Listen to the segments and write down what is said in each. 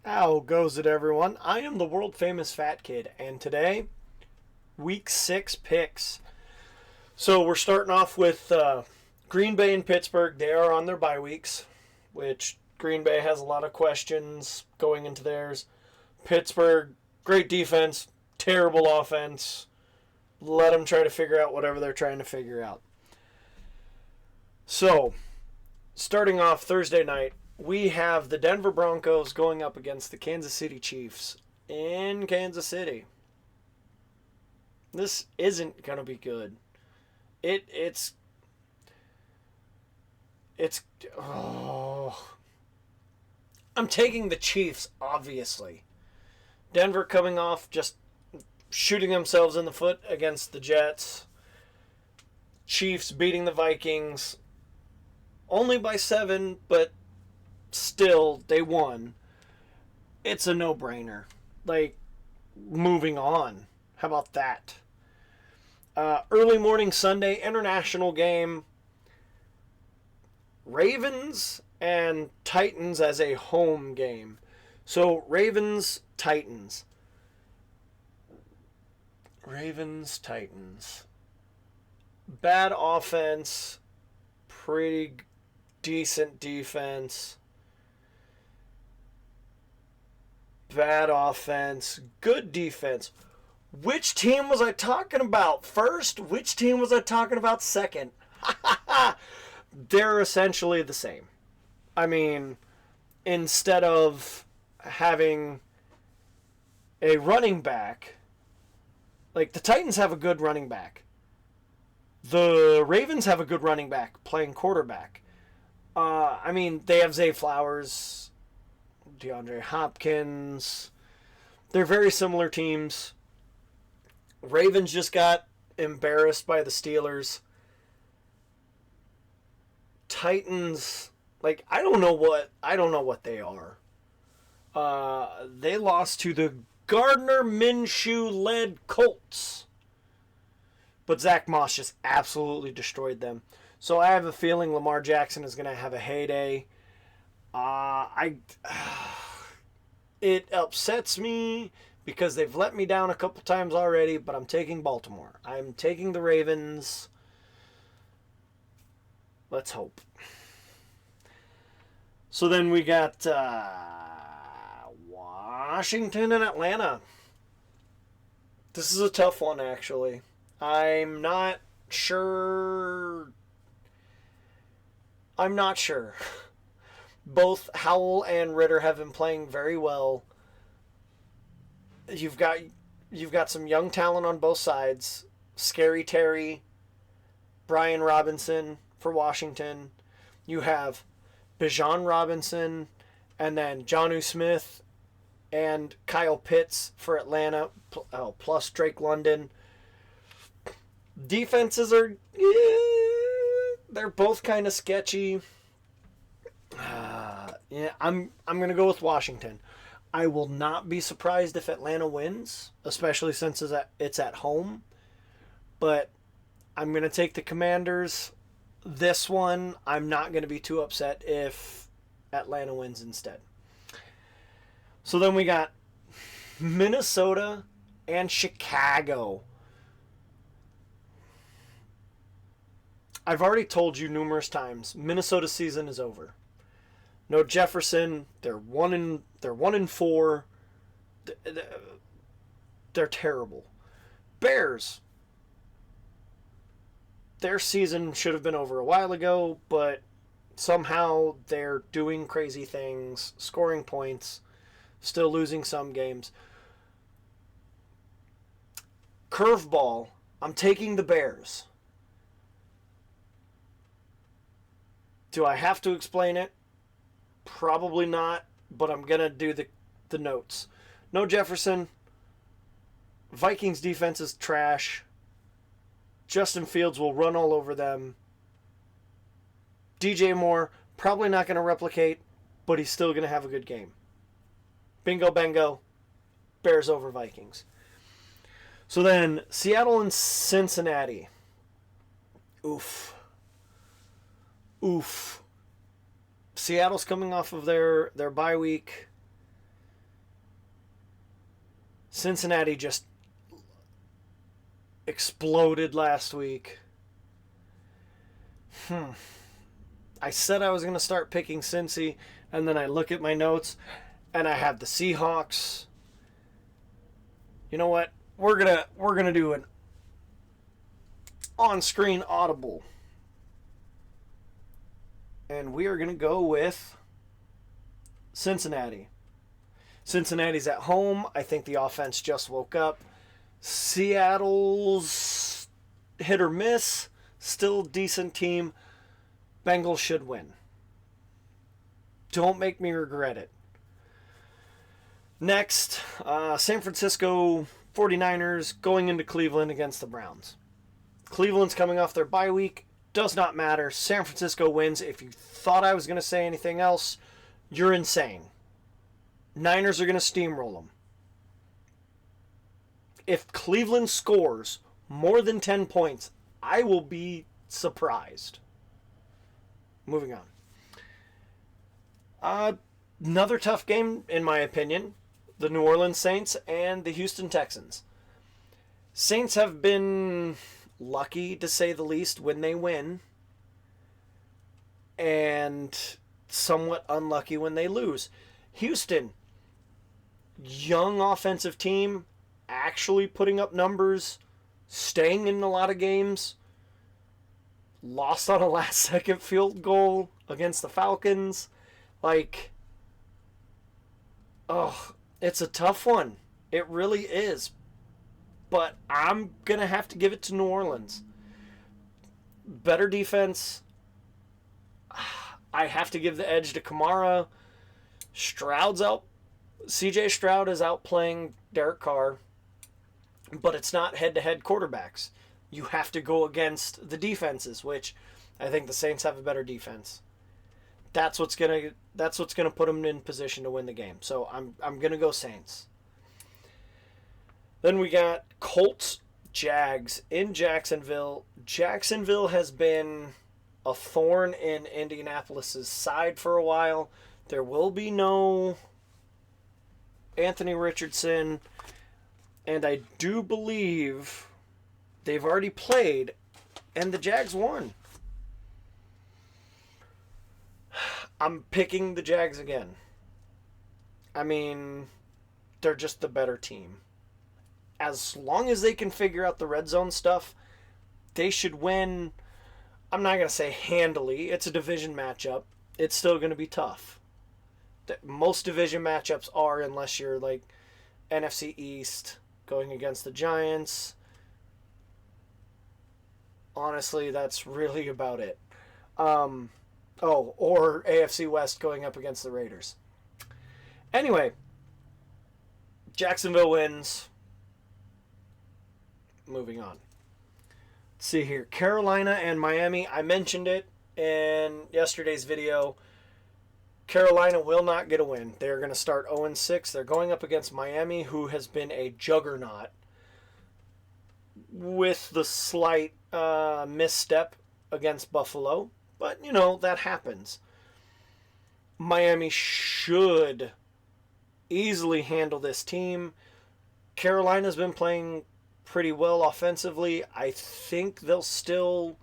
How goes it, everyone? I am the world famous Fat Kid, and today, week 6 picks. So we're starting off with Green Bay and Pittsburgh. They are on their bye weeks, which Green Bay has a lot of questions going into theirs. Pittsburgh, great defense, terrible offense. Let them try to figure out whatever they're trying to figure out. So, starting off Thursday night, we have the Denver Broncos going up against the Kansas City Chiefs in Kansas City. This isn't going to be good. It's oh. I'm taking the Chiefs, obviously. Denver coming off just shooting themselves in the foot against the Jets. Chiefs beating the Vikings only by 7, but still, they won. It's a no-brainer. Moving on. How about that? Early morning Sunday, international game. Ravens and Titans as a home game. So, Ravens, Titans. Bad offense. Pretty decent defense. Bad offense. Good defense. Which team was I talking about first? Which team was I talking about second? They're essentially the same. I mean, instead of having a running back, the Titans have a good running back. The Ravens have a good running back playing quarterback. They have Zay Flowers, DeAndre Hopkins. They're very similar teams. Ravens just got embarrassed by the Steelers. Titans, I don't know what they are. They lost to the Gardner Minshew-led Colts. But Zach Moss just absolutely destroyed them. So I have a feeling Lamar Jackson is going to have a heyday. It upsets me because they've let me down a couple times already, but I'm taking Baltimore. I'm taking the Ravens. Let's hope. So then we got Washington and Atlanta. This is a tough one, actually. I'm not sure. Both Howell and Ritter have been playing very well. You've got some young talent on both sides. Scary Terry, Brian Robinson for Washington. You have Bijan Robinson, and then Jonnu Smith and Kyle Pitts for Atlanta, plus Drake London. Defenses are, they're both kind of sketchy. I'm going to go with Washington. I will not be surprised if Atlanta wins, especially since it's at home. But I'm going to take the Commanders. This one, I'm not going to be too upset if Atlanta wins instead. So then we got Minnesota and Chicago. I've already told you numerous times, Minnesota's season is over. No Jefferson. They're 1-4. They're terrible. Bears. Their season should have been over a while ago, but somehow they're doing crazy things, scoring points, still losing some games. Curveball. I'm taking the Bears. Do I have to explain it? Probably not, but I'm going to do the notes. No Jefferson. Vikings defense is trash. Justin Fields will run all over them. DJ Moore, probably not going to replicate, but he's still going to have a good game. Bingo, bango. Bears over Vikings. So then, Seattle and Cincinnati. Oof. Seattle's coming off of their bye week. Cincinnati just exploded last week. I said I was going to start picking Cincy, and then I look at my notes, and I have the Seahawks. You know what? We're gonna do an on-screen audible, and we are gonna go with Cincinnati. Cincinnati's at home. I think the offense just woke up. Seattle's hit or miss, still decent team. Bengals should win. Don't make me regret it. Next, San Francisco 49ers going into Cleveland against the Browns. Cleveland's coming off their bye week. Does not matter. San Francisco wins. If you thought I was going to say anything else, you're insane. Niners are going to steamroll them. If Cleveland scores more than 10 points, I will be surprised. Moving on. Another tough game, in my opinion. The New Orleans Saints and the Houston Texans. Saints have been lucky, to say the least, when they win. And somewhat unlucky when they lose. Houston, young offensive team, actually putting up numbers, staying in a lot of games. Lost on a last-second field goal against the Falcons. It's a tough one. It really is. But I'm going to have to give it to New Orleans. Better defense. I have to give the edge to Kamara. CJ Stroud is outplaying Derek Carr. But it's not head-to-head quarterbacks. You have to go against the defenses, which I think the Saints have a better defense. That's what's gonna put them in position to win the game. So I'm gonna go Saints. Then we got Colts Jags in Jacksonville. Jacksonville has been a thorn in Indianapolis's side for a while. There will be no Anthony Richardson, and I do believe they've already played, and the Jags won. I'm picking the Jags again. I mean, they're just the better team. As long as they can figure out the red zone stuff, they should win. I'm not going to say handily. It's a division matchup. It's still going to be tough. Most division matchups are, unless you're like NFC East going against the Giants. Honestly, that's really about it. Or AFC West going up against the Raiders. Anyway, Jacksonville wins. Moving on. Let's see here. Carolina and Miami. I mentioned it in yesterday's video. Carolina will not get a win. They're going to start 0-6. They're going up against Miami, who has been a juggernaut, with the slight misstep against Buffalo. But, that happens. Miami should easily handle this team. Carolina's been playing pretty well offensively. I think they'll still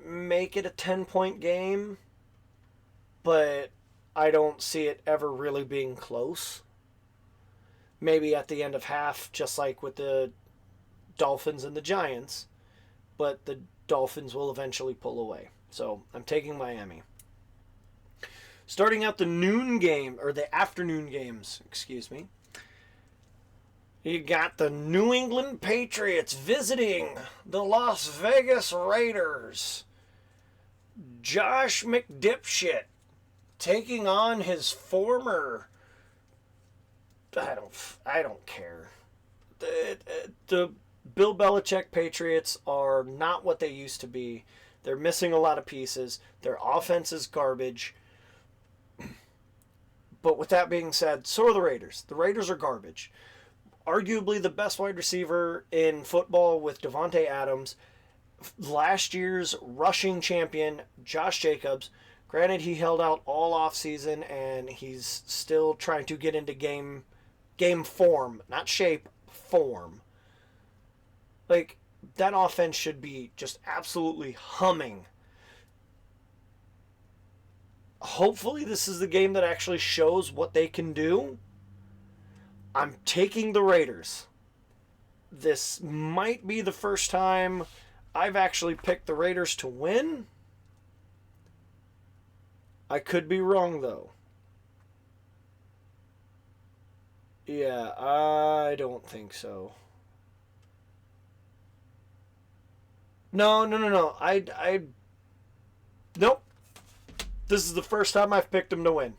make it a 10-point game, but I don't see it ever really being close. Maybe at the end of half, just like with the Dolphins and the Giants, but the Dolphins will eventually pull away. So I'm taking Miami. Starting out the noon game, or the afternoon games, you got the New England Patriots visiting the Las Vegas Raiders. Josh McDipshit taking on his former... I don't care. The Bill Belichick Patriots are not what they used to be. They're missing a lot of pieces. Their offense is garbage. But with that being said, so are the Raiders. The Raiders are garbage. Arguably the best wide receiver in football with Devontae Adams. Last year's rushing champion, Josh Jacobs. Granted, he held out all offseason, and he's still trying to get into game game form, not shape, form. Like, that offense should be just absolutely humming. Hopefully, this is the game that actually shows what they can do. I'm taking the Raiders. This might be the first time I've actually picked the Raiders to win. I could be wrong, though. Yeah, I don't think so. No. Nope. This is the first time I've picked them to win.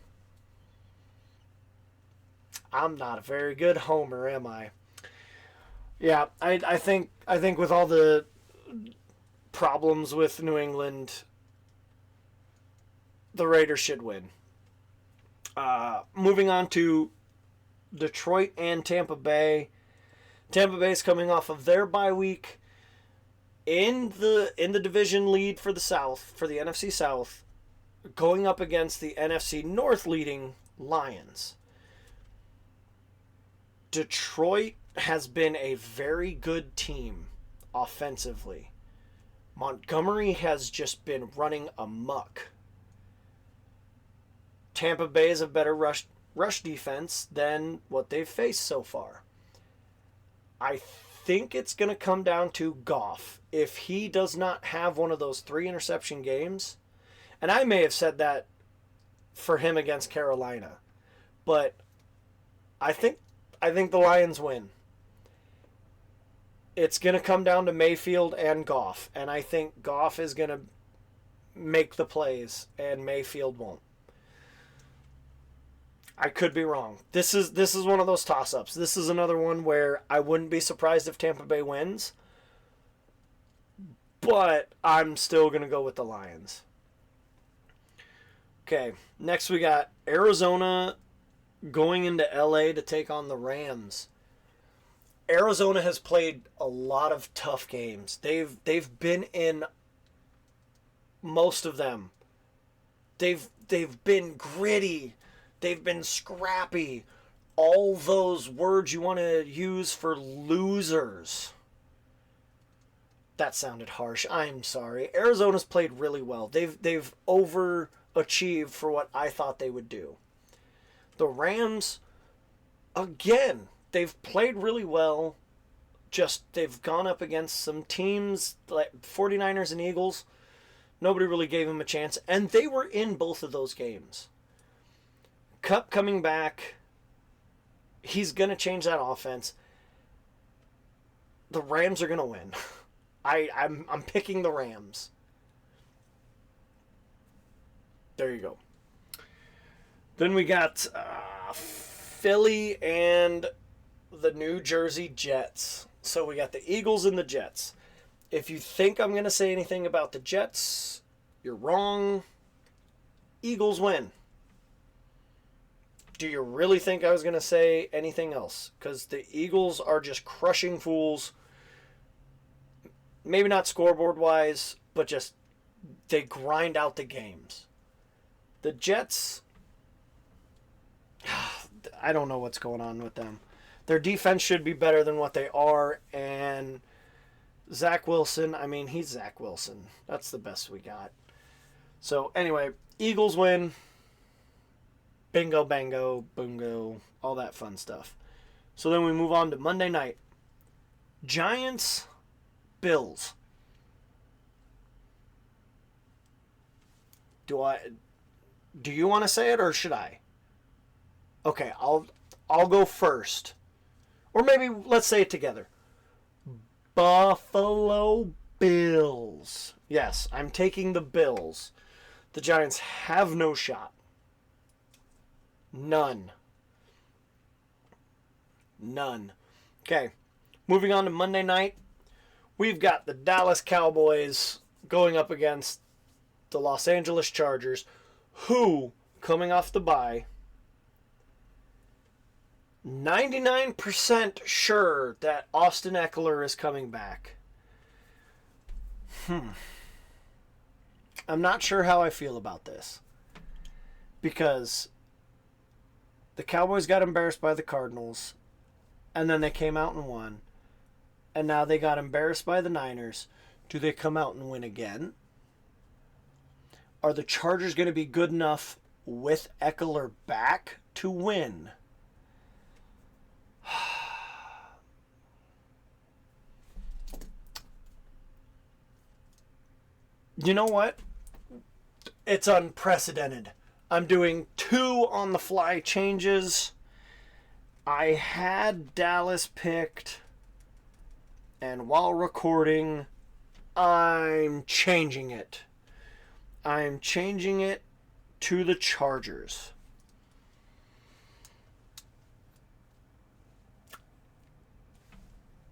I'm not a very good homer, am I? Yeah, I think with all the problems with New England, the Raiders should win. Moving on to Detroit and Tampa Bay. Tampa Bay's coming off of their bye week in the division lead for the South, for the NFC South, going up against the NFC North leading Lions. Detroit has been a very good team offensively. Montgomery has just been running amok. Tampa Bay is a better rush defense than what they've faced so far. I think it's going to come down to Goff. If he does not have one of those 3 interception games, and I may have said that for him against Carolina, but I think the Lions win. It's going to come down to Mayfield and Goff, and I think Goff is going to make the plays and Mayfield won't. I could be wrong. This is one of those toss-ups. This is another one where I wouldn't be surprised if Tampa Bay wins, but I'm still going to go with the Lions. Okay, next we got Arizona going into LA to take on the Rams. Arizona has played a lot of tough games. They've been in most of them. They've been gritty. They've been scrappy. All those words you want to use for losers. That sounded harsh. I'm sorry. Arizona's played really well. They've overachieved for what I thought they would do. The Rams, again, they've played really well. Just they've gone up against some teams like 49ers and Eagles. Nobody really gave them a chance, and they were in both of those games. Kupp coming back, he's going to change that offense. The Rams are going to win. I'm picking the Rams. There you go. Then we got Philly and the New Jersey Jets. So we got the Eagles and the Jets. If you think I'm going to say anything about the Jets, you're wrong. Eagles win. Do you really think I was going to say anything else? Because the Eagles are just crushing fools. Maybe not scoreboard-wise, but just they grind out the games. The Jets, I don't know what's going on with them. Their defense should be better than what they are, and Zach Wilson, I mean, he's Zach Wilson. That's the best we got. So, anyway, Eagles win. Bingo, bango, bungo, all that fun stuff. So then we move on to Monday night. Giants, Bills. Do you want to say it or should I? Okay, I'll go first. Or maybe let's say it together. Buffalo Bills. Yes, I'm taking the Bills. The Giants have no shot. None. Okay, moving on to Monday night. We've got the Dallas Cowboys going up against the Los Angeles Chargers, who, coming off the bye, 99% sure that Austin Eckler is coming back. I'm not sure how I feel about this. Because The Cowboys got embarrassed by the Cardinals, and then they came out and won. And now they got embarrassed by the Niners. Do they come out and win again? Are the Chargers going to be good enough with Eckler back to win? You know what? It's unprecedented. I'm doing 2 on the fly changes. I had Dallas picked, and while recording, I'm changing it. I'm changing it to the Chargers.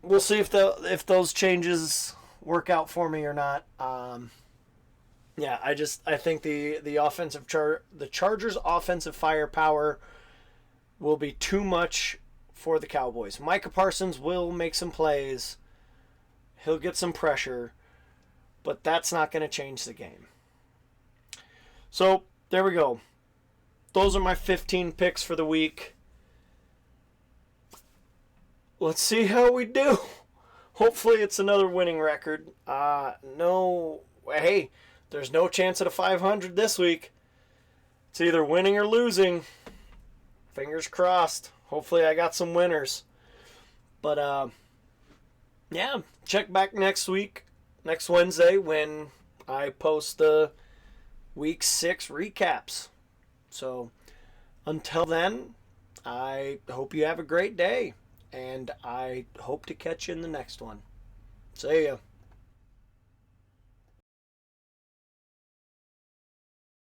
We'll see if those changes work out for me or not. Yeah, I think the the Chargers' offensive firepower will be too much for the Cowboys. Micah Parsons will make some plays. He'll get some pressure, but that's not going to change the game. So, there we go. Those are my 15 picks for the week. Let's see how we do. Hopefully it's another winning record. Hey, there's no chance at a 500 this week. It's either winning or losing. Fingers crossed. Hopefully I got some winners. But, yeah, check back next week, next Wednesday, when I post the Week 6 recaps. So, until then, I hope you have a great day, and I hope to catch you in the next one. See ya.